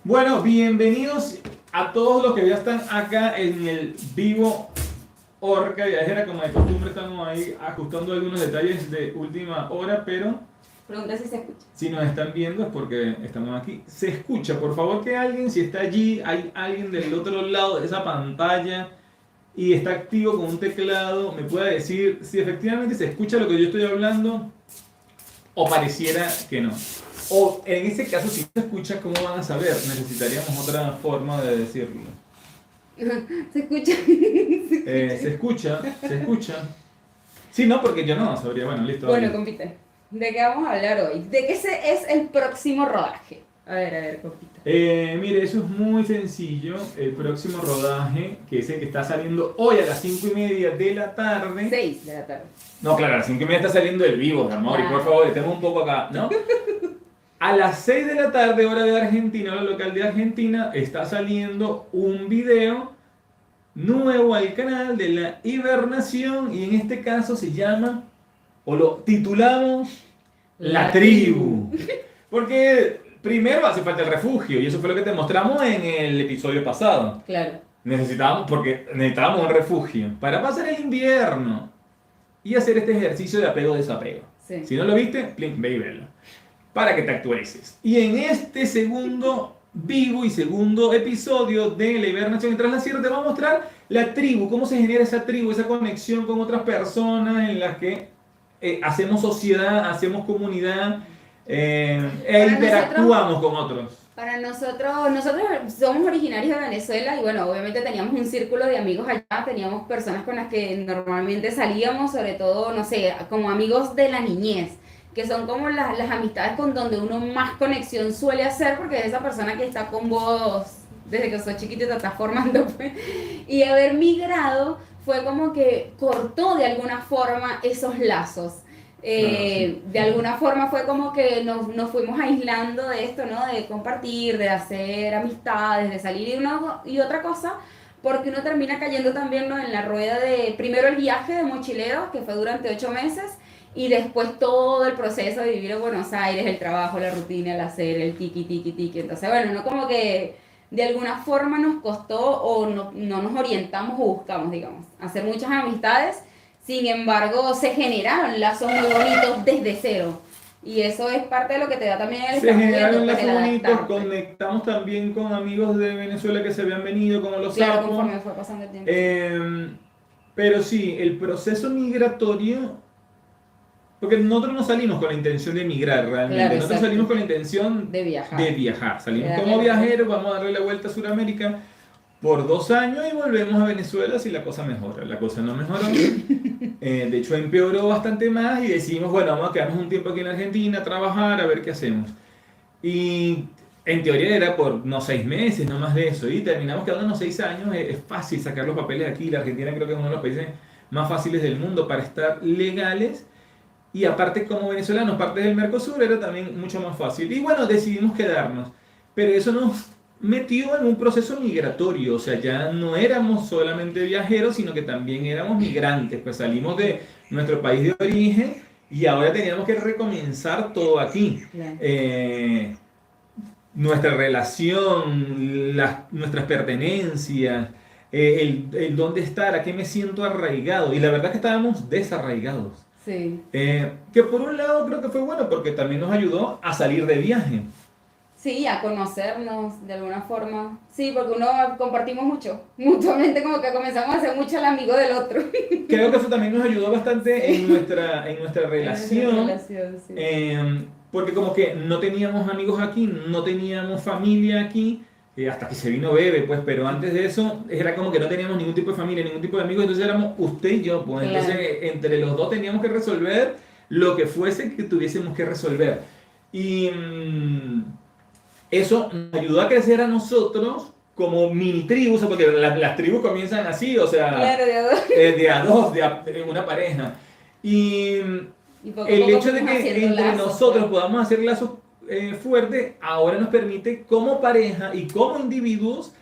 Bueno, bienvenidos a todos los que ya están acá en el vivo Orca Viajera. Como de costumbre estamos ahí ajustando algunos detalles de última hora, pero Pregunta si se escucha. si nos están viendo es porque estamos aquí. Se escucha, por favor que alguien, si está allí, hay alguien del otro lado de esa pantalla y está activo con un teclado, me pueda decir si efectivamente se escucha lo que yo estoy hablando o pareciera que no. O en ese caso, si no se escucha, ¿cómo van a saber? Necesitaríamos otra forma de decirlo. ¿Se escucha? Se escucha, se escucha. Sí, no, porque yo no sabría. Bueno, listo. Bueno, Dale. compite. ¿De qué vamos a hablar hoy? ¿De qué es el próximo rodaje? A ver, compita. Mire, eso es muy sencillo. El próximo rodaje, que es el que está saliendo hoy a las 5:30 de la tarde. 6 de la tarde. No, claro, a las 5:30 está saliendo el vivo, amor. Y por favor, estemos un poco acá, ¿no? A las 6 de la tarde, hora de Argentina, hora local de Argentina, está saliendo un video nuevo al canal de la hibernación y en este caso se llama, o lo titulamos, La Tribu. Porque primero hace falta el refugio y eso fue lo que te mostramos en el episodio pasado. Claro. Necesitábamos un refugio para pasar el invierno y hacer este ejercicio de apego-desapego. Sí. Si no lo viste, plink, ve y velo, para que te actualices. Y en este segundo vivo y segundo episodio de la hibernación tras la sierra te va a mostrar la tribu, cómo se genera esa tribu, esa conexión con otras personas en las que hacemos sociedad, hacemos comunidad interactuamos con otros. Para nosotros somos originarios de Venezuela y bueno, obviamente teníamos un círculo de amigos allá, teníamos personas con las que normalmente salíamos, sobre todo, no sé, como amigos de la niñez, que son como las amistades con donde uno más conexión suele hacer, porque es esa persona que está con vos desde que sos chiquito y te estás formando, pues. Y haber migrado fue como que cortó de alguna forma esos lazos. Sí. De alguna forma fue como que nos fuimos aislando de esto, ¿no? De compartir, de hacer amistades, de salir y otra cosa, porque uno termina cayendo también, ¿no? En la rueda de, primero el viaje de mochilero, que fue durante 8 meses, y después todo el proceso de vivir en Buenos Aires, el trabajo, la rutina, el hacer, el tiki, tiki, tiki. Entonces, bueno, uno como que de alguna forma nos costó o no nos orientamos o buscamos, digamos, hacer muchas amistades. Sin embargo, se generaron lazos muy bonitos desde cero. Y eso es parte de lo que te da también el Se generaron pues, lazos el bonitos, adaptarte. conectamos también con amigos de Venezuela que se habían venido, como los Claro, sapos. conforme fue pasando el tiempo. Pero sí, el proceso migratorio, porque nosotros no salimos con la intención de migrar realmente, Claro, nosotros exacto. salimos con la intención De viajar. de viajar. Salimos De darle como la viajeros, vamos a darle la vuelta a Sudamérica por 2 años y volvemos a Venezuela si la cosa mejora. La cosa no mejoró. De hecho, empeoró bastante más y decidimos, bueno, vamos a quedarnos un tiempo aquí en Argentina, a trabajar, a ver qué hacemos. Y en teoría era por, no, 6 meses, no más de eso. Y terminamos quedándonos 6 años. Es fácil sacar los papeles aquí. La Argentina creo que es uno de los países más fáciles del mundo para estar legales. Y aparte, como venezolanos, parte del Mercosur, era también mucho más fácil. Y bueno, decidimos quedarnos. Pero eso nos metió en un proceso migratorio. O sea, ya no éramos solamente viajeros, sino que también éramos migrantes. Pues salimos de nuestro país de origen y ahora teníamos que recomenzar todo aquí. Claro. Nuestra relación, nuestras pertenencias, el dónde estar, a qué me siento arraigado. Y la verdad es que estábamos desarraigados. Sí. Que por un lado creo que fue bueno porque también nos ayudó a salir de viaje. Sí, a conocernos de alguna forma. Sí, porque uno compartimos mucho. Mutuamente como que comenzamos a ser mucho el amigo del otro. Creo que eso también nos ayudó bastante en nuestra relación. Sí. Porque como que no teníamos amigos aquí, no teníamos familia aquí, hasta que se vino Bebe, pues, pero antes de eso era como que no teníamos ningún tipo de familia, ningún tipo de amigos, entonces éramos usted y yo, pues, Claro. entonces entre los dos teníamos que resolver lo que fuese que tuviésemos que resolver. Y eso nos ayudó a crecer a nosotros como mini tribus, porque las tribus comienzan así, o sea, Claro, de a dos. de a dos, de una pareja. Y Y poco a el poco hecho de fuimos que haciendo entre lazos, nosotros pues. podamos hacer lazos fuertes, ahora nos permite como pareja y como individuos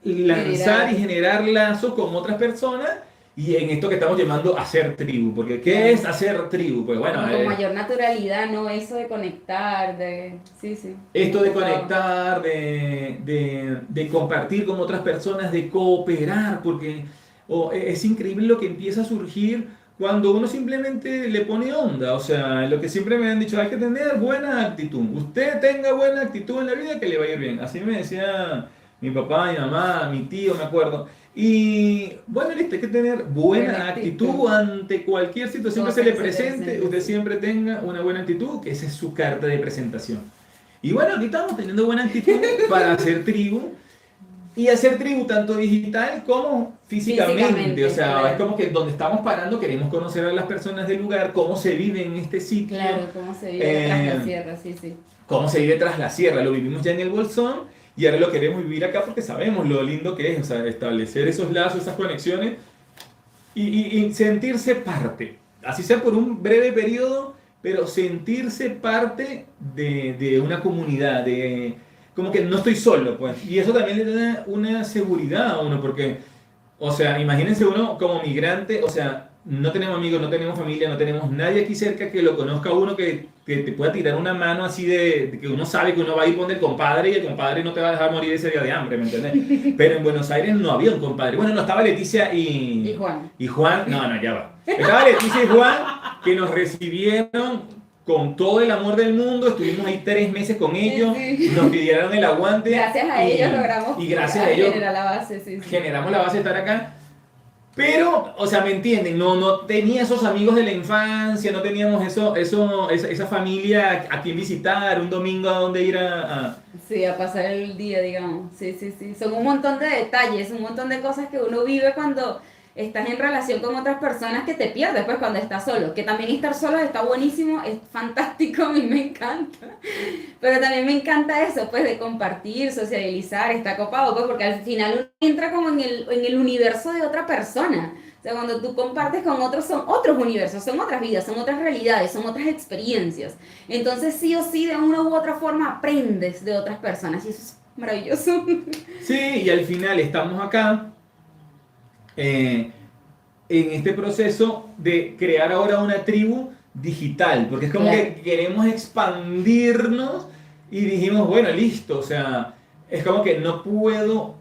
lanzar y generar lazos con otras personas y en esto que estamos llamando hacer tribu, porque ¿qué es hacer tribu? Pues bueno, Como con mayor naturalidad, ¿no? Eso de conectar, Sí, sí. esto de Gustavo. conectar, de compartir con otras personas, de cooperar, porque es increíble lo que empieza a surgir cuando uno simplemente le pone onda. O sea, lo que siempre me han dicho, hay que tener buena actitud. Usted tenga buena actitud en la vida que le va a ir bien. Así me decía mi papá, mi mamá, mi tío, me acuerdo. Y bueno, listo, hay que tener Buena buena actitud actitud. ante cualquier situación que se Cosa le que se te presente. presente, Usted sí. siempre tenga una buena actitud, que esa es su carta de presentación. Y bueno, aquí estamos teniendo buena actitud para hacer tribu. Y hacer tribu tanto digital como físicamente. O Físicamente, sea, es claro. como que donde estamos parando queremos conocer a las personas del lugar, cómo se vive en este sitio, Claro, cómo se vive tras la eh, sierra, sí, sí. cómo se vive tras la sierra. Lo vivimos ya en el Bolsón y ahora lo queremos vivir acá porque sabemos lo lindo que es. O sea, establecer esos lazos, esas conexiones y sentirse parte, así sea por un breve periodo, pero sentirse parte de una comunidad, de como que no estoy solo, pues. Y eso también le da una seguridad a uno, porque, o sea, imagínense uno como migrante, o sea, no tenemos amigos, no tenemos familia, no tenemos nadie aquí cerca que lo conozca a uno que te pueda tirar una mano así de que uno sabe que uno va a ir con el compadre y el compadre no te va a dejar morir ese día de hambre, ¿me entiendes? Pero en Buenos Aires no había un compadre. Bueno, no estaba Leticia Y Juan. y Juan, no, ya va. Estaba Leticia y Juan que nos recibieron con todo el amor del mundo, estuvimos ahí 3 meses con Sí, ellos, sí. nos pidieron el aguante Gracias a ellos logramos y gracias a ellos generar la base, sí, sí. generamos la base de estar acá. Pero, o sea, ¿me entienden? No tenía esos amigos de la infancia, no teníamos esa familia a quien visitar, un domingo a donde ir Sí, a pasar el día, digamos. Sí, sí, sí. Son un montón de detalles, un montón de cosas que uno vive cuando estás en relación con otras personas que te pierdes, pues cuando estás solo. Que también estar solo está buenísimo, es fantástico, a mí me encanta. Pero también me encanta eso, pues de compartir, socializar, está copado, pues porque al final uno entra como en el universo de otra persona. O sea, cuando tú compartes con otros, son otros universos, son otras vidas, son otras realidades, son otras experiencias. Entonces, sí o sí, de una u otra forma, aprendes de otras personas y eso es maravilloso. Sí, y al final estamos acá en este proceso de crear ahora una tribu digital, porque es como Claro. que queremos expandirnos y dijimos, bueno, listo, o sea, es como que no puedo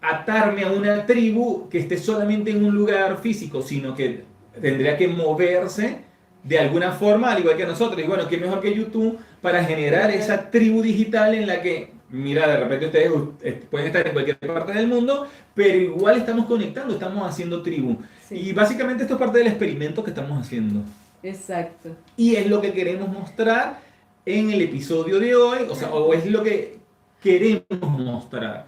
atarme a una tribu que esté solamente en un lugar físico, sino que tendría que moverse de alguna forma, al igual que nosotros. Y bueno, qué mejor que YouTube para generar esa tribu digital en la que, mira, de repente ustedes pueden estar en cualquier parte del mundo, pero igual estamos conectando, estamos haciendo tribu. Sí, Y básicamente esto es parte del experimento que estamos haciendo. exacto. Y es lo que queremos mostrar en el episodio de hoy, o sea, o es lo que queremos mostrar.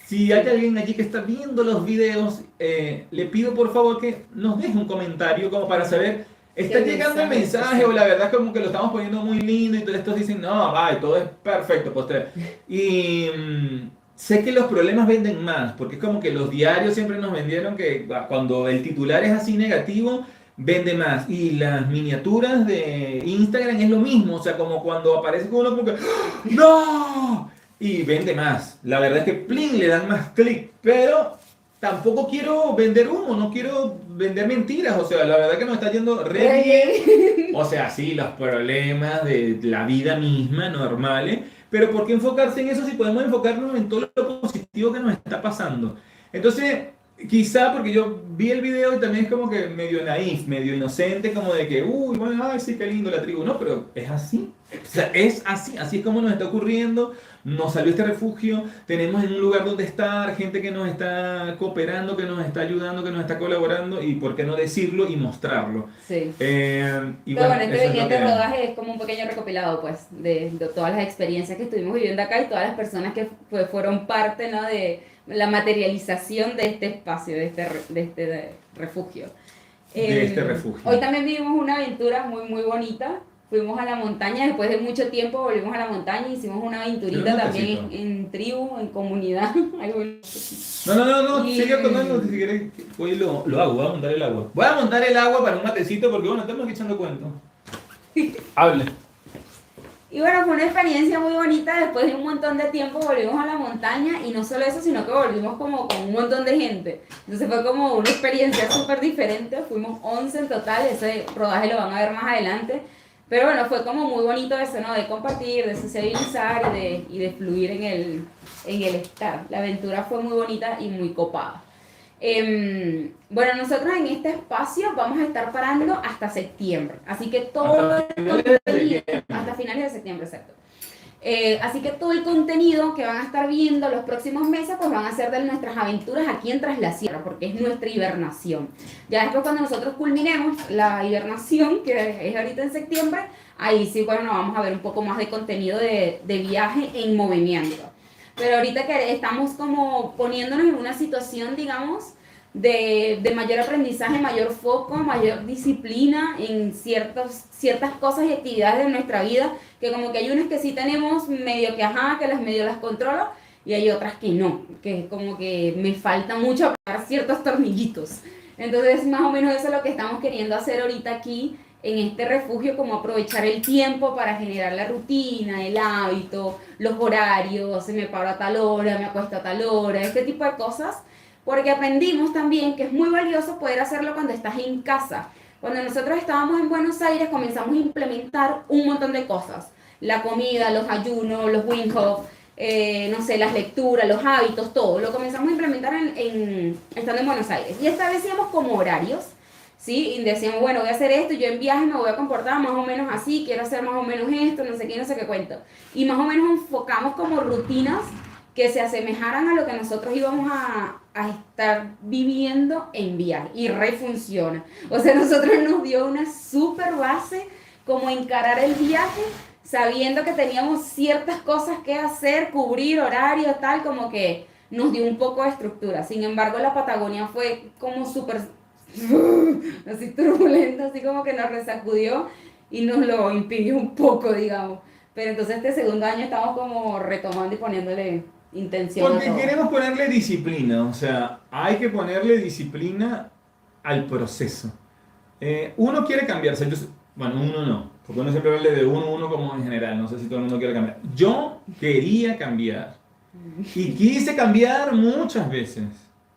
Si hay Sí. alguien allí que está viendo los videos, le pido por favor que nos deje un comentario como para saber, ¿está ¿Qué llegando el mensaje? mensaje o la verdad es como que lo estamos poniendo muy lindo y todos estos dicen, no, vaya, todo es perfecto, pues y sé que los problemas venden más, porque es como que los diarios siempre nos vendieron que cuando el titular es así negativo, vende más. Y las miniaturas de Instagram es lo mismo, o sea, como cuando aparece uno como que, ¡ah! ¡No! Y vende más. La verdad es que plin le dan más clic, pero tampoco quiero vender humo, no quiero vender mentiras, o sea, la verdad que nos está yendo re bien. O sea, sí, los problemas de la vida misma, normales, pero ¿por qué enfocarse en eso si podemos enfocarnos en todo lo positivo que nos está pasando? Entonces, quizá porque yo vi el video y también es como que medio naif, medio inocente, como de que, uy, bueno, ay, sí, qué lindo la tribu. No, pero es así. O sea, es así, así es como nos está ocurriendo. Nos salió este refugio, tenemos en un lugar donde estar, gente que nos está cooperando, que nos está ayudando, que nos está colaborando, y por qué no decirlo y mostrarlo. Sí. Y Pero bueno, bueno, este eso es lo viñete que... rodaje es como un pequeño recopilado, pues, de todas las experiencias que estuvimos viviendo acá y todas las personas que pues, fueron parte, ¿no? De la materialización de este espacio, de este refugio. De este refugio. Hoy también vivimos una aventura muy, muy bonita. Fuimos a la montaña, después de mucho tiempo volvimos a la montaña y hicimos una aventurita Quiero un también cafecito. en tribu, en comunidad. Ay, bueno. No, Y, sigue contando si quieres. Hoy lo hago, voy a montar el agua. Voy a montar el agua para un matecito porque bueno, estamos aquí echando cuentos. Hable. Y bueno, fue una experiencia muy bonita. Después de un montón de tiempo volvimos a la montaña y no solo eso, sino que volvimos como con un montón de gente. Entonces fue como una experiencia súper diferente. Fuimos 11 en total, ese rodaje lo van a ver más adelante. Pero bueno, fue como muy bonito eso, ¿no? De compartir, de sociabilizar y de fluir en el estar. La aventura fue muy bonita y muy copada. Bueno, nosotros en este espacio vamos a estar parando hasta septiembre, así que todo Hasta el finales de contenido, septiembre. hasta finales de septiembre, exacto. Así que todo el contenido que van a estar viendo los próximos meses, pues van a ser de nuestras aventuras aquí en Tras la Sierra, porque es nuestra hibernación. Ya después cuando nosotros culminemos la hibernación, que es ahorita en septiembre, ahí sí, bueno, vamos a ver un poco más de contenido de viaje en movimiento. Pero ahorita que estamos como poniéndonos en una situación, digamos, de mayor aprendizaje, mayor foco, mayor disciplina en ciertas cosas y actividades de nuestra vida, que como que hay unas que sí tenemos medio que, ajá, que las medio las controlo, y hay otras que no, que como que me falta mucho apretar ciertos tornillitos. Entonces, más o menos eso es lo que estamos queriendo hacer ahorita aquí en este refugio, como aprovechar el tiempo para generar la rutina, el hábito, los horarios, me paro a tal hora, me acuesto a tal hora, este tipo de cosas, porque aprendimos también que es muy valioso poder hacerlo cuando estás en casa. Cuando nosotros estábamos en Buenos Aires comenzamos a implementar un montón de cosas, la comida, los ayunos, los Wim Hof, no sé, las lecturas, los hábitos, todo, lo comenzamos a implementar estando en Buenos Aires. Y establecíamos como horarios. ¿Sí? Y decíamos, bueno, voy a hacer esto, yo en viaje me voy a comportar más o menos así, quiero hacer más o menos esto, no sé qué, no sé qué cuento. Y más o menos enfocamos como rutinas que se asemejaran a lo que nosotros íbamos a estar viviendo en viaje. Y refunciona. O sea, nosotros nos dio una súper base como encarar el viaje, sabiendo que teníamos ciertas cosas que hacer, cubrir horario, tal, como que nos dio un poco de estructura. Sin embargo, la Patagonia fue como súper así turbulento, así como que nos resacudió y nos lo impidió un poco, digamos. Pero entonces este segundo año estamos como retomando y poniéndole intención a Porque todo. queremos ponerle disciplina, o sea, hay que ponerle disciplina al proceso. Uno quiere cambiarse, bueno, uno no, porque uno siempre habla de uno como en general, no sé si todo el mundo quiere cambiar. Yo quería cambiar y quise cambiar muchas veces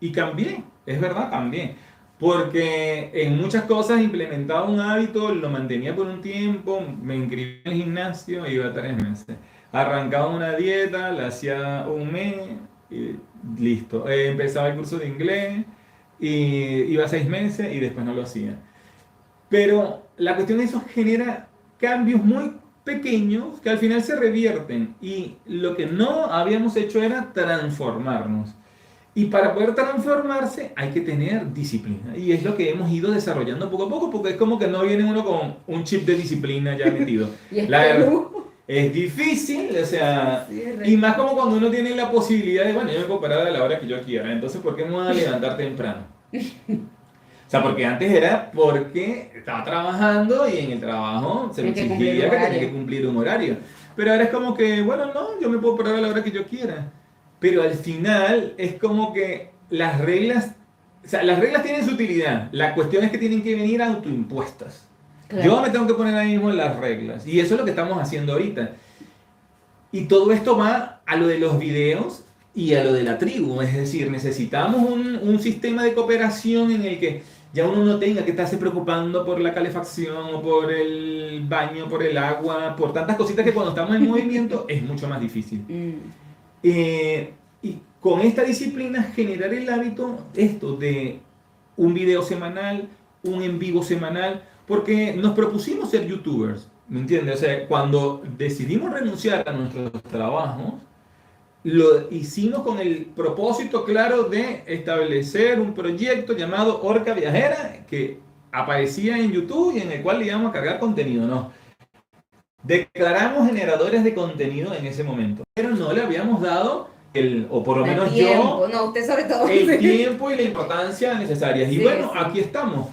y cambié, es verdad, cambié. Porque en muchas cosas implementaba un hábito, lo mantenía por un tiempo, me inscribí en el gimnasio, iba 3 meses. Arrancaba una dieta, la hacía un mes y listo. Empezaba el curso de inglés y iba 6 meses y después no lo hacía. Pero la cuestión de eso genera cambios muy pequeños que al final se revierten y lo que no habíamos hecho era transformarnos. Y para poder transformarse hay que tener disciplina. Y es lo que hemos ido desarrollando poco a poco, porque es como que no viene uno con un chip de disciplina ya metido. Y es La verdad, Perú. es difícil, o sea, Sí, es y re- más como cuando uno tiene la posibilidad de, bueno, yo me puedo parar a la hora que yo quiera, entonces ¿por qué me voy a levantar temprano? O sea, porque antes era porque estaba trabajando y en el trabajo se me Tienes que cumplir un exigía que tenía que horario. cumplir un horario. Pero ahora es como que, bueno, no, yo me puedo parar a la hora que yo quiera. Pero al final es como que las reglas, o sea, las reglas tienen su utilidad. La cuestión es que tienen que venir autoimpuestas. Yo Claro. me tengo que poner ahí mismo las reglas. Y eso es lo que estamos haciendo ahorita. Y todo esto va a lo de los videos y a lo de la tribu. Es decir, necesitamos un sistema de cooperación en el que ya uno no tenga que estarse preocupando por la calefacción o por el baño, por el agua, por tantas cositas que cuando estamos en movimiento es mucho más difícil. Mm, Y con esta disciplina generar el hábito esto de un video semanal, un en vivo semanal, porque nos propusimos ser youtubers, ¿me entiendes? O sea, cuando decidimos renunciar a nuestros trabajos, lo hicimos con el propósito claro de establecer un proyecto llamado Orca Viajera que aparecía en YouTube y en el cual le íbamos a cargar contenido, ¿no? Declaramos generadores de contenido en ese momento, pero no le habíamos dado o por lo el menos tiempo, yo, no, usted sobre todo. el Sí, tiempo y la importancia necesarias. Y sí. bueno, aquí estamos.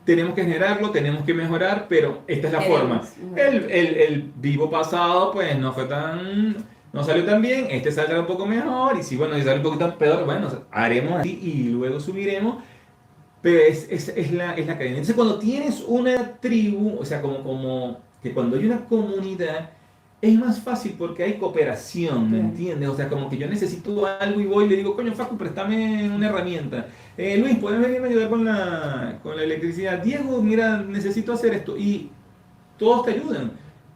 Tenemos que generarlo, tenemos que mejorar, pero esta es la forma. Queremos. El vivo pasado, pues no salió tan bien, este saldrá un poco mejor, y si bueno, si sale un poquito peor, bueno, haremos así y luego subiremos. Pero es la cadena. Entonces, cuando tienes una tribu, o sea, como que cuando hay una comunidad es más fácil porque hay cooperación, ¿me entiendes? O sea, como que yo necesito algo y voy y le digo, coño, Facu, préstame una herramienta. Luis, ¿puedes venirme a ayudar con la electricidad? Diego, mira, necesito hacer esto. Y todos te ayudan.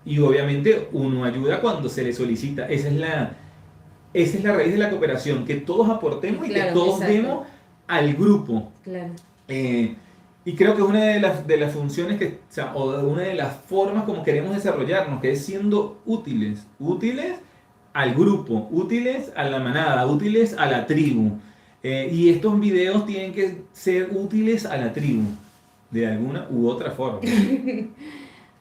Y obviamente uno ayuda cuando se le solicita. Esa es la raíz de la cooperación, que todos aportemos y que Claro, todos exacto. demos al grupo. Claro. Y creo que es una de las funciones que, o sea, o de una de las formas como queremos desarrollarnos, que es siendo útiles, útiles al grupo, útiles a la manada, útiles a la tribu. Y estos videos tienen que ser útiles a la tribu, de alguna u otra forma.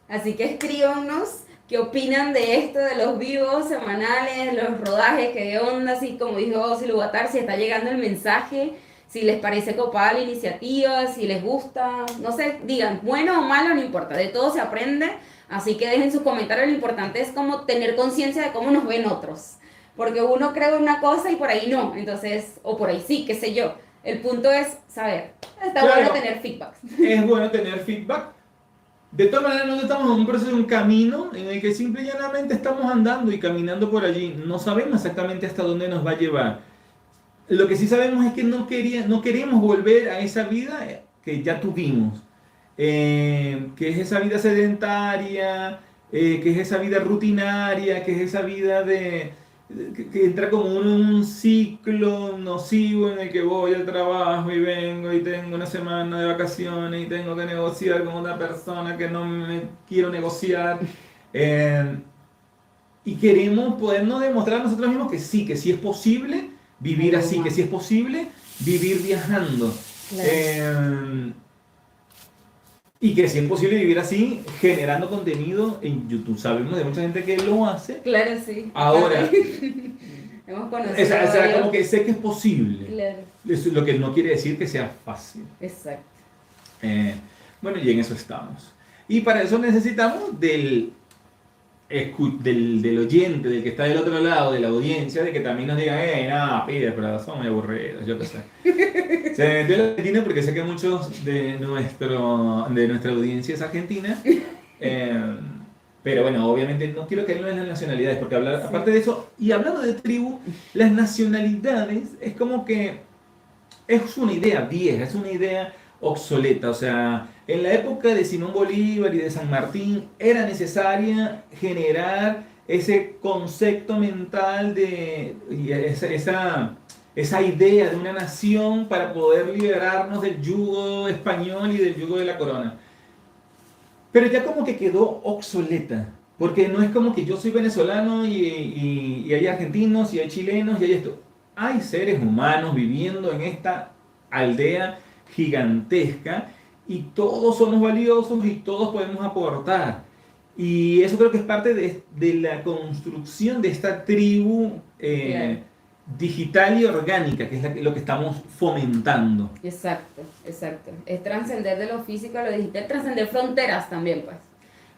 Así que escríbanos qué opinan de esto, de los vivos semanales, los rodajes, qué de onda, así como dijo Silubatar, si está llegando el mensaje, si les parece copada la iniciativa, si les gusta, no sé, digan, bueno o malo, no importa, de todo se aprende, así que dejen sus comentarios, lo importante es como tener conciencia de cómo nos ven otros, porque uno cree una cosa y por ahí no, entonces, o por ahí sí, qué sé yo. El punto es saber, está Claro, bueno tener feedback. es bueno tener feedback. De todas maneras, nosotros estamos en un proceso, un camino en el que simple y llanamente estamos andando y caminando por allí. No sabemos exactamente hasta dónde nos va a llevar. Lo que sí sabemos es que no queremos volver a esa vida que ya tuvimos, que es esa vida sedentaria, que es esa vida rutinaria, que es esa vida que entra como uno en un ciclo nocivo en el que voy al trabajo y vengo y tengo una semana de vacaciones y tengo que negociar con una persona que no me quiero negociar. eh, y queremos podernos demostrar a nosotros mismos que sí es posible vivir Algo así, que más. sí es posible vivir viajando. Claro. Y que sí es posible vivir así generando contenido en YouTube. Sabemos de mucha gente que lo hace. Claro, sí. Ahora, Hemos o conocido sea, varios. como que sé que es posible. Claro, Eso es lo que no quiere decir que sea fácil. exacto. Eh, bueno, y en eso estamos. Y para eso necesitamos del oyente, del que está del otro lado, de la audiencia, de que también nos digan, nada, pide, pero son muy aburridos, yo qué sé. Se me metió la Argentina porque sé que muchos de nuestra audiencia es argentina. eh, pero bueno, obviamente no quiero caerlo en las nacionalidades, porque Sí. aparte de eso, y hablando de tribu, las nacionalidades es como que es una idea vieja, es una idea obsoleta. O sea, en la época de Simón Bolívar y de San Martín era necesaria generar ese concepto mental y esa idea de una nación para poder liberarnos del yugo español y del yugo de la corona. Pero ya como que quedó obsoleta, porque no es como que yo soy venezolano y hay argentinos y hay chilenos y hay esto. Hay seres humanos viviendo en esta aldea gigantesca y todos somos valiosos y todos podemos aportar. Y eso creo que es parte de la construcción de esta tribu Claro. digital y orgánica, que es lo que estamos fomentando. Exacto, exacto. Es trascender de lo físico a lo digital, trascender fronteras también, pues.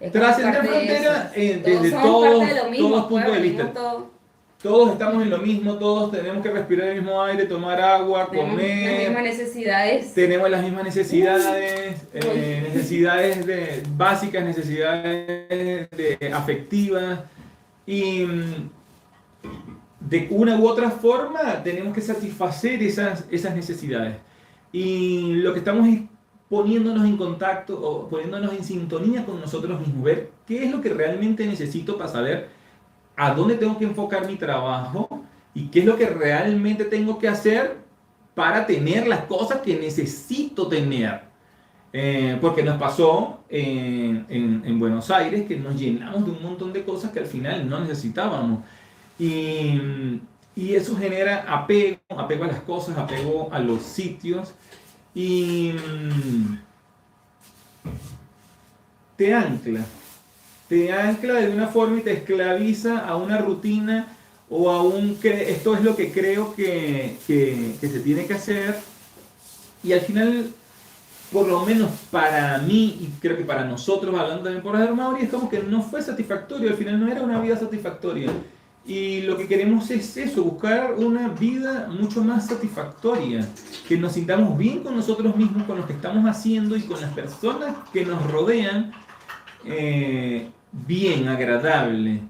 Es como Trascender parte de fronteras eso. desde Somos parte de lo mismo, todos pues, puntos de vista. venimos todos, Todos estamos en lo mismo, todos tenemos que respirar el mismo aire, tomar agua, tenemos las mismas comer, necesidades. tenemos las mismas necesidades, básicas, necesidades afectivas, y de una u otra forma tenemos que satisfacer esas necesidades. Y lo que estamos es poniéndonos en contacto o poniéndonos en sintonía con nosotros mismos, ver qué es lo que realmente necesito para saber a dónde tengo que enfocar mi trabajo y qué es lo que realmente tengo que hacer para tener las cosas que necesito tener. Porque nos pasó en Buenos Aires que nos llenamos de un montón de cosas que al final no necesitábamos. Y eso genera apego a las cosas, apego a los sitios y te ancla. Te ancla de una forma y te esclaviza a una rutina o esto es lo que creo que se tiene que hacer. Y al final, por lo menos para mí y creo que para nosotros, hablando también por Mauri, es como que no fue satisfactorio, al final no era una vida satisfactoria. Y lo que queremos es eso, buscar una vida mucho más satisfactoria, que nos sintamos bien con nosotros mismos, con lo que estamos haciendo y con las personas que nos rodean. bien, agradable.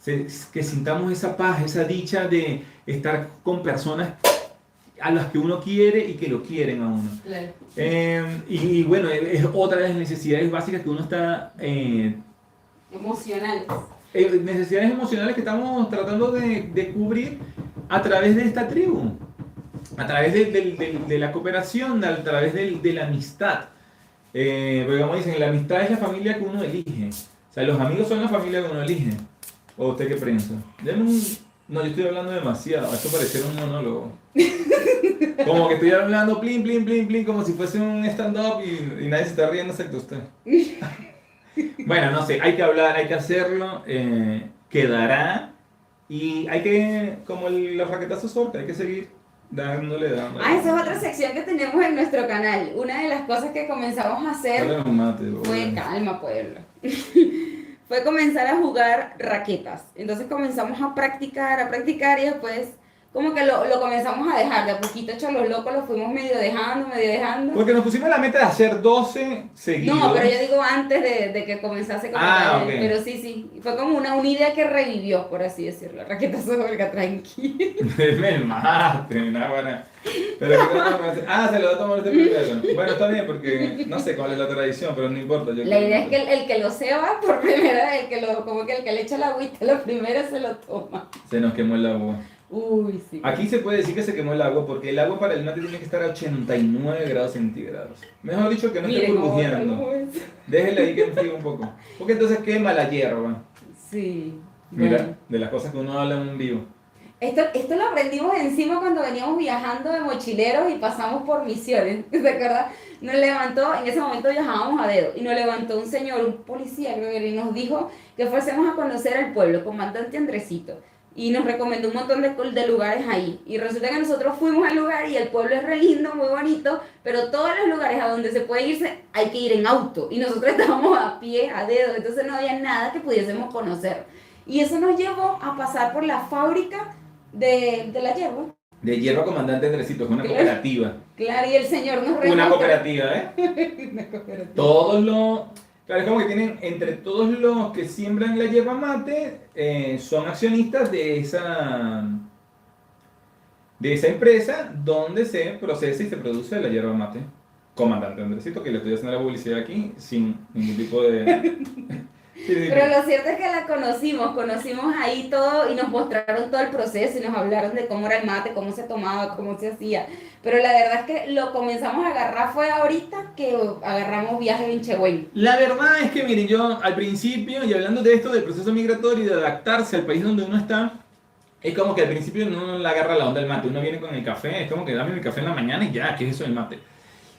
Que sintamos esa paz, esa dicha de estar con personas a las que uno quiere y que lo quieren a uno. Claro. Y bueno, es otra de las necesidades básicas que uno está... Emocionales. necesidades emocionales que estamos tratando de cubrir a través de esta tribu, a través de la cooperación, a través de la amistad. Porque como dicen, la amistad es la familia que uno elige. O sea, los amigos son la familia que uno elige. ¿O usted qué piensa? No, yo estoy hablando demasiado. Esto parece un monólogo. Como que estoy hablando plin, plin, plin, plin, como si fuese un stand-up y nadie se está riendo excepto usted. Bueno, no sé, hay que hablar, hay que hacerlo, quedará y hay que, como los raquetazos sorte, hay que seguir dándole. Esa es otra sección que tenemos en nuestro canal. Una de las cosas que comenzamos a hacer Dale un mate, fue, calma pueblo, fue comenzar a jugar raquetas. Entonces comenzamos a practicar y después como que lo comenzamos a dejar. De a poquito, hechos los locos, lo fuimos medio dejando. Porque nos pusimos la meta de hacer 12 seguidos. No, pero yo digo antes de que comenzase como tal. Okay. Pero sí, fue como una idea que revivió, por así decirlo. Raquetas Olga, tranquilo. Me mate, una buena. Pero se lo va a tomar este primero. Bueno, está bien porque no sé cuál es la tradición, pero no importa. La idea es que el que lo ceba por primera vez, como que el que le echa la agüita, lo primero se lo toma. Se nos quemó el agua. Uy, sí. Aquí se puede decir que se quemó el agua porque el agua para el mate tiene que estar a 89 grados centígrados. Mejor dicho que no esté burbujeando. Déjele ahí que enfríe un poco. Porque entonces quema la hierba. Sí. Mira, Bueno. de las cosas que uno habla en un vivo. Esto lo aprendimos encima cuando veníamos viajando de mochileros y pasamos por Misiones, ¿te acuerdas? Nos levantó, en ese momento viajábamos a dedo, y nos levantó un señor, un policía creo que era, y nos dijo que fuésemos a conocer al pueblo, comandante Andresito, y nos recomendó un montón de lugares ahí, y resulta que nosotros fuimos al lugar y el pueblo es re lindo, muy bonito, pero todos los lugares a donde se puede irse hay que ir en auto, y nosotros estábamos a pie, a dedo, entonces no había nada que pudiésemos conocer, y eso nos llevó a pasar por la fábrica de la hierba. De hierba comandante Andresito, es una cooperativa. Claro, y el señor nos remontó. Una cooperativa, Una cooperativa. Todos los... Claro, es como que tienen, entre todos los que siembran la yerba mate, son accionistas de esa empresa donde se procesa y se produce la yerba mate. Comandante Andresito, que le estoy haciendo la publicidad aquí sin ningún tipo de... Sí. Pero lo cierto es que la conocimos ahí todo y nos mostraron todo el proceso y nos hablaron de cómo era el mate, cómo se tomaba, cómo se hacía. Pero la verdad es que lo comenzamos a agarrar fue ahorita que agarramos viaje en Chehuen. La verdad es que, miren, yo al principio, y hablando de esto, del proceso migratorio y de adaptarse al país donde uno está, es como que al principio uno no le agarra la onda del mate. Uno viene con el café, es como que dame el café en la mañana y ya, ¿qué es eso del mate?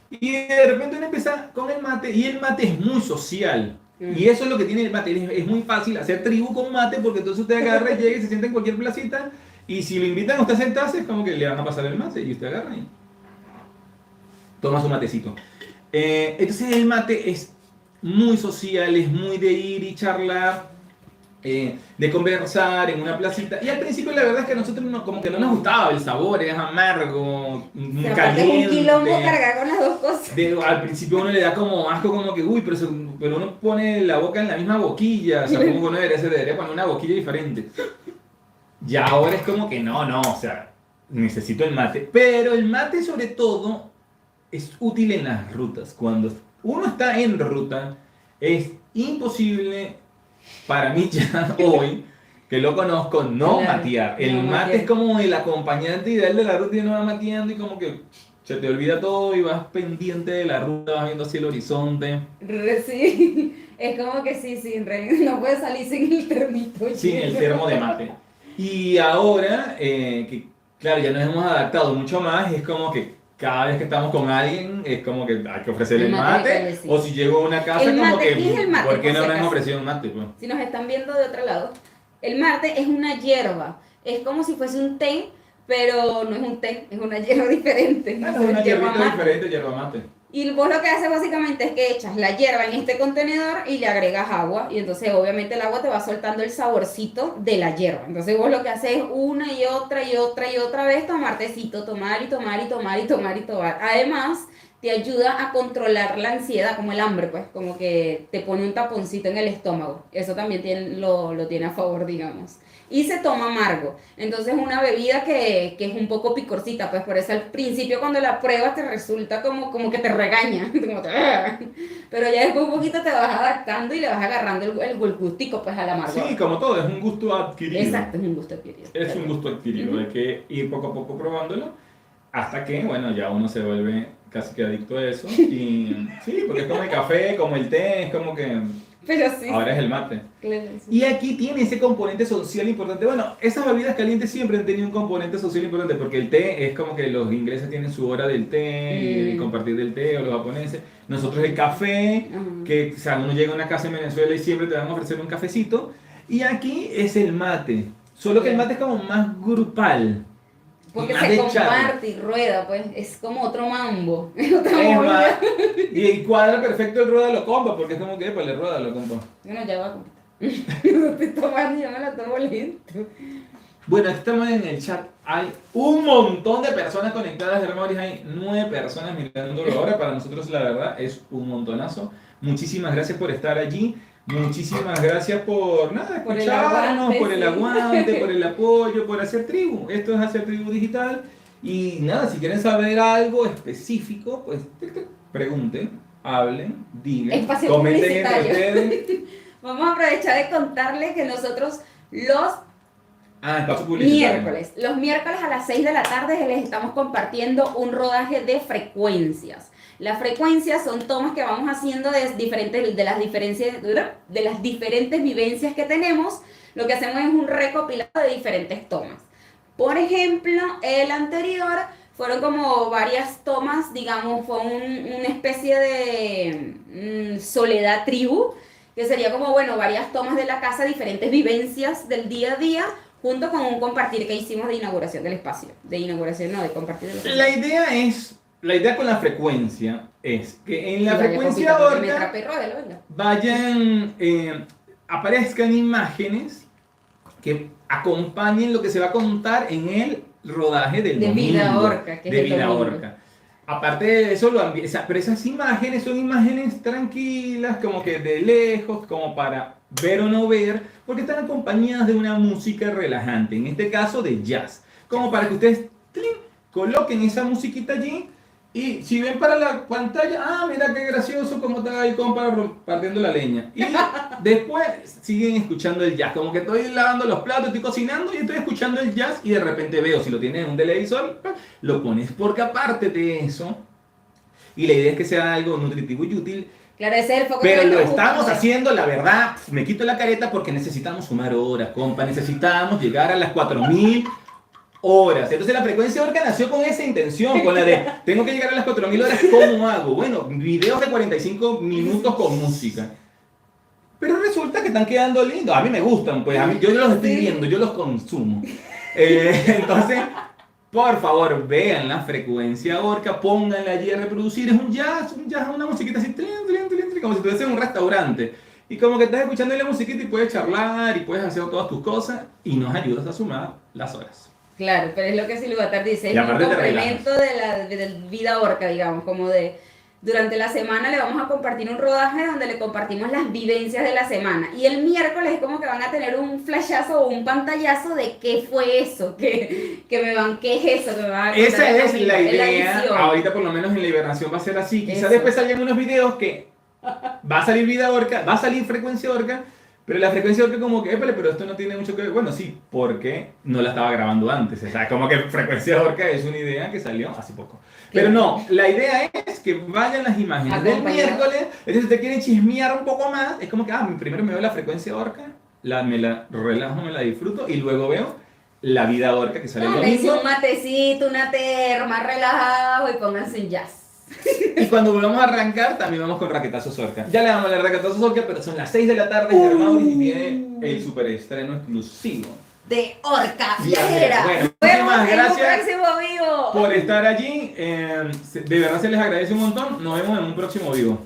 Y de repente uno empieza con el mate y el mate es muy social. Y eso es lo que tiene el mate, es muy fácil hacer tribu con mate porque entonces usted agarra y llega y se sienta en cualquier placita y si lo invitan a usted a sentarse es como que le van a pasar el mate y usted agarra y toma su matecito. Entonces el mate es muy social, es muy de ir y charlar, de conversar en una placita. Y al principio la verdad es que a nosotros como que no nos gustaba el sabor, es amargo, caliente. Es un quilombo cargar con las dos cosas. Al principio uno le da como asco, como que uy, pero uno pone la boca en la misma boquilla, o sea, como que uno debería poner una boquilla diferente. Ya ahora es como que no, o sea, necesito el mate. Pero el mate sobre todo es útil en las rutas. Cuando uno está en ruta, es imposible para mí ya hoy, que lo conozco, no matear. El mate es como el acompañante ideal de la ruta y uno va mateando y como que se te olvida todo y vas pendiente de la ruta, vas viendo hacia el horizonte. Sí, es como que sí, no puedes salir sin el termito. Sin el termo de mate. Y ahora, que claro, ya nos hemos adaptado mucho más, es como que cada vez que estamos con alguien, es como que hay que ofrecerle el mate, sí. O si llego a una casa, el como mate, que, el mate, ¿por qué no me han ofrecido un mate? Pues? Si nos están viendo de otro lado, el mate es una hierba, es como si fuese un té, pero no es un té, es una hierba diferente. Es una hierbita diferente, hierba mate. Y vos lo que haces básicamente es que echas la hierba en este contenedor y le agregas agua. Y entonces obviamente el agua te va soltando el saborcito de la hierba. Entonces vos lo que haces es una y otra vez tomar tecito, tomar y tomar y tomar y tomar y tomar. Además te ayuda a controlar la ansiedad, como el hambre, pues, como que te pone un taponcito en el estómago. Eso también lo tiene a favor, digamos. Y se toma amargo. Entonces una bebida que es un poco picorcita, pues por eso al principio cuando la pruebas te resulta como que te regaña. Como pero ya después un poquito te vas adaptando y le vas agarrando el gustico pues al Sí, amargor. como todo, es un gusto adquirido. Exacto, es un gusto adquirido. Es un gusto adquirido, hay que ir poco a poco probándolo hasta que, bueno, ya uno se vuelve casi que adicto a eso. Y sí, porque es como el café, como el té, es como que Pero sí, ahora es el mate. claro, sí. Y aquí tiene ese componente social importante. Bueno, esas bebidas calientes siempre han tenido un componente social importante porque el té es como que los ingleses tienen su hora del té y compartir del té, o los japoneses. Nosotros el café, Ajá. que o sea, uno llega a una casa en Venezuela y siempre te van a ofrecer un cafecito. Y aquí es el mate. Solo que el mate es como más grupal. Porque Más se de charla. comparte y rueda, pues es como otro mambo. Otra Es más, movida. y cuadra perfecto el rueda lo compa, porque es como que, pues le rueda lo compa. Bueno, ya va, compita. No estoy tomando, yo me la tomo lento. Bueno, aquí estamos en el chat. Hay un montón de personas conectadas, hermanos. Hay 9 personas mirándolo ahora. Para nosotros, la verdad, es un montonazo. Muchísimas gracias por estar allí. Muchísimas gracias por nada, Por el escucharnos, aguante, por el sí. aguante, por el apoyo, por hacer tribu. Esto es hacer tribu digital. Y nada, si quieren saber algo específico, pues pregunten, hablen, digan, Espacio comenten entre publicitario. ustedes. Vamos a aprovechar de contarles que nosotros los Ah, espacio publicitario. los miércoles a las 6 de la tarde les estamos compartiendo un rodaje de frecuencias. Las frecuencias son tomas que vamos haciendo de las diferentes vivencias que tenemos. Lo que hacemos es un recopilado de diferentes tomas. Por ejemplo, el anterior fueron como varias tomas, digamos, fue una especie de soledad tribu, que sería como, bueno, varias tomas de la casa, diferentes vivencias del día a día, junto con un compartir que hicimos de inauguración del espacio. De inauguración, no, de compartir del espacio. La idea con la frecuencia es que en la Y vaya, frecuencia compita, porque me orca atrapé, ródelo, venga. vayan, aparezcan imágenes que acompañen lo que se va a contar en el rodaje del De domingo. vida orca, que es de el vida domingo. orca. Aparte de eso, pero esas imágenes son imágenes tranquilas, como que de lejos, como para ver o no ver, porque están acompañadas de una música relajante, en este caso de jazz. Como para que ustedes ¡tling! Coloquen esa musiquita allí y si ven para la pantalla, ah, mira qué gracioso como está el compa partiendo la leña. Y después siguen escuchando el jazz, como que estoy lavando los platos, estoy cocinando y estoy escuchando el jazz y de repente veo, si lo tienes en un televisor, lo pones porque aparte de eso, y la idea es que sea algo nutritivo y útil, Claro, ese es el foco pero que lo estamos estamos buscando. haciendo, la verdad, me quito la careta porque necesitamos sumar horas, compa, necesitamos llegar a las 4000 horas. Entonces la frecuencia orca nació con esa intención, con la de, tengo que llegar a las 4000 horas, ¿cómo hago? Bueno, videos de 45 minutos con música. Pero resulta que están quedando lindos, a mí me gustan, pues a mí, yo los estoy viendo, yo los consumo. Entonces, por favor, vean la frecuencia orca, pónganla allí a reproducir, es un jazz, una musiquita así, tlin, tlin, tlin, tlin, como si estuviese en un restaurante. Y como que estás escuchando la musiquita y puedes charlar y puedes hacer todas tus cosas y nos ayudas a sumar las horas. Claro, pero es lo que Silvatar dice, es Y un aparte te complemento de vida orca, digamos, como de durante la semana le vamos a compartir un rodaje donde le compartimos las vivencias de la semana. Y el miércoles es como que van a tener un flashazo o un pantallazo de qué fue eso, qué es eso, que me van a contar Esa el es domingo, la es idea. edición. Ahorita por lo menos en la hibernación va a ser así. Quizás Eso. después salgan unos videos que va a salir vida orca, va a salir frecuencia orca, pero la frecuencia orca como que, épale, pero esto no tiene mucho que ver. Bueno, sí, porque no la estaba grabando antes. O sea, como que frecuencia orca es una idea que salió hace poco. Pero no, la idea es que vayan las imágenes del Acompañado. miércoles. Entonces, si te quieren chismear un poco más, es como que, primero me veo la frecuencia orca, me la relajo, me la disfruto y luego veo la vida orca que sale el Tómense domingo. un matecito, una terma, relajado y pónganse en jazz. Y cuando volvamos a arrancar, también vamos con Raquetazos Orca. Ya le damos la Raquetazos Orca, pero son las 6 de la tarde y Mauricio y tiene el super estreno exclusivo. De Orca Viajera. Viajera. Bueno, Nos vemos muchísimas en un gracias próximo vivo. por estar allí. De verdad se les agradece un montón. Nos vemos en un próximo vivo.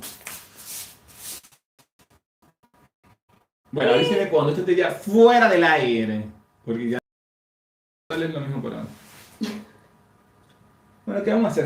Bueno, avísenme cuando esto esté ya fuera del aire. Porque ya es lo mismo por ahora. Bueno, ¿qué vamos a hacer?